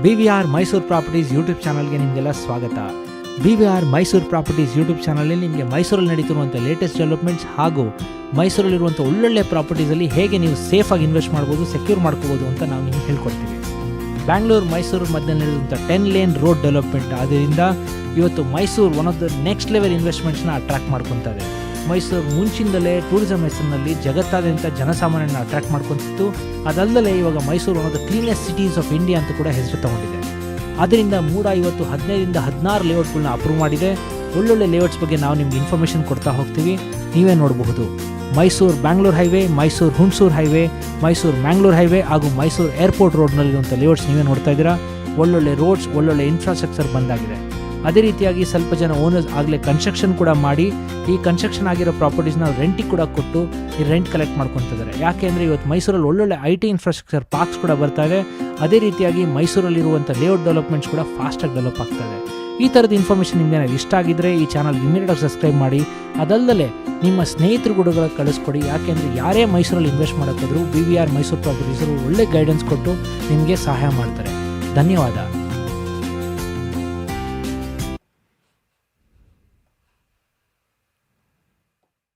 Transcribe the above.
BVR Mysuru properties YouTube ಚಾನಲ್ಗೆ ನಿಮಗೆಲ್ಲ ಸ್ವಾಗತ. BVR ಮೈಸೂರು ಪ್ರಾಪರ್ಟೀಸ್ ಯೂಟ್ಯೂಬ್ ಚಾನಲಲ್ಲಿ ನಿಮಗೆ ಮೈಸೂರಲ್ಲಿ ನಡೀತಿರುವಂಥ ಲೇಟೆಸ್ಟ್ ಡೆವಲಪ್ಮೆಂಟ್ಸ್ ಹಾಗೂ ಮೈಸೂರಲ್ಲಿರುವಂಥ ಒಳ್ಳೊಳ್ಳೆ ಪ್ರಾಪರ್ಟೀಸಲ್ಲಿ ಹೇಗೆ ನೀವು ಸೇಫಾಗಿ ಇನ್ವೆಸ್ಟ್ ಮಾಡ್ಬೋದು, ಸೆಕ್ಯೂರ್ ಮಾಡ್ಕೋಬೋದು ಅಂತ ನಾವು ನಿಮ್ಗೆ ಹೇಳ್ಕೊಡ್ತೀವಿ. ಬ್ಯಾಂಗ್ಳೂರು ಮೈಸೂರು ಮಧ್ಯೆ ನಡೆಯುವಂಥ 10 ಲೇನ್ ರೋಡ್ ಡೆವಲಪ್ಮೆಂಟ್ ಆದ್ದರಿಂದ ಇವತ್ತು Mysuru one of the next level ಇನ್ವೆಸ್ಟ್ಮೆಂಟ್ಸ್ನ ಅಟ್ರಾಕ್ಟ್ ಮಾಡ್ಕೊತಾರೆ. ಮೈಸೂರು ಮುಂಚಿಂದಲೇ ಟೂರಿಸಂ ಹೆಸರಿನಲ್ಲಿ ಜಗತ್ತಾದ್ಯಂತ ಜನಸಾಮಾನ್ಯನ ಅಟ್ರಾಕ್ಟ್ ಮಾಡ್ಕೊತಿತ್ತು. ಅದಲ್ಲದೆ ಇವಾಗ Mysuru one of the cleanest cities of India ಅಂತ ಕೂಡ ಹೆಸರು ತಗೊಂಡಿದೆ. ಅದರಿಂದ ಮೂಡ ಇವತ್ತು 15ರಿಂದ 16 ಲೇಔಟ್ಗಳನ್ನ ಅಪ್ರೂವ್ ಮಾಡಿದೆ. ಒಳ್ಳೊಳ್ಳೆ ಲೇಔಟ್ಸ್ ಬಗ್ಗೆ ನಾವು ನಿಮ್ಗೆ ಇನ್ಫಾರ್ಮೇಷನ್ ಕೊಡ್ತಾ ಹೋಗ್ತೀವಿ, ನೀವೇ ನೋಡಬಹುದು. Mysuru Bangalore highway, Mysuru Hunsur highway, Mysuru Mangalore highway ಹಾಗೂ ಮೈಸೂರು ಏರ್ಪೋರ್ಟ್ ರೋಡ್ನಲ್ಲಿರುವಂಥ ಲೇಔಟ್ಸ್ ನೀವೇ ನೋಡ್ತಾ ಇದ್ದೀರಾ. ಒಳ್ಳೊಳ್ಳೆ ರೋಡ್ಸ್, ಒಳ್ಳೊಳ್ಳೆ ಇನ್ಫ್ರಾಸ್ಟ್ರಕ್ಚರ್ ಬಂದಾಗಿದೆ. ಅದೇ ರೀತಿಯಾಗಿ ಸ್ವಲ್ಪ ಜನ ಓನರ್ಸ್ ಆಗಲೇ ಕನ್ಸ್ಟ್ರಕ್ಷನ್ ಕೂಡ ಮಾಡಿ ಈ ಕನ್ಸ್ಟ್ರಕ್ಷನ್ ಆಗಿರೋ ಪ್ರಾಪರ್ಟೀಸ್ನ ರೆಂಟಿಗೆ ಕೂಡ ಕೊಟ್ಟು ಈ ರೆಂಟ್ ಕಲೆಕ್ಟ್ ಮಾಡ್ಕೊತಿದ್ದಾರೆ. ಯಾಕೆ ಅಂದರೆ ಇವತ್ತು ಮೈಸೂರಲ್ಲಿ ಒಳ್ಳೊಳ್ಳೆ IT ಇನ್ಫ್ರಾಸ್ಟ್ರಕ್ಚರ್ ಪಾರ್ಕ್ಸ್ ಕೂಡ ಬರ್ತಾ ಇದೆ. ಅದೇ ರೀತಿಯಾಗಿ ಮೈಸೂರಲ್ಲಿರುವಂಥ ಲೇಔಟ್ ಡೆವಲಪ್ಮೆಂಟ್ಸ್ ಕೂಡ ಫಾಸ್ಟಾಗಿ ಡೆವಲಪ್ ಆಗ್ತಾ ಇದೆ. ಈ ಥರದ ಇನ್ಫಾರ್ಮೇಷನ್ ನಿಮಗೆ ಇಷ್ಟ ಆಗಿದ್ದರೆ ಈ ಚಾನಲ್ ಇಮಿಡಿಯೇಟಾಗಿ ಸಬ್ಸ್ಕ್ರೈಬ್ ಮಾಡಿ. ಅದಲ್ಲದೆ ನಿಮ್ಮ ಸ್ನೇಹಿತರು ಕೂಡ ಕಳಿಸ್ಕೊಡಿ. ಯಾಕೆಂದರೆ ಯಾರೇ ಮೈಸೂರಲ್ಲಿ ಇನ್ವೆಸ್ಟ್ ಮಾಡೋಕ್ಕಾದ್ರೂ BVR ಮೈಸೂರು ಪ್ರಾಪರ್ಟೀಸರು ಒಳ್ಳೆ ಗೈಡೆನ್ಸ್ ಕೊಟ್ಟು ನಿಮಗೆ ಸಹಾಯ ಮಾಡ್ತಾರೆ. ಧನ್ಯವಾದ.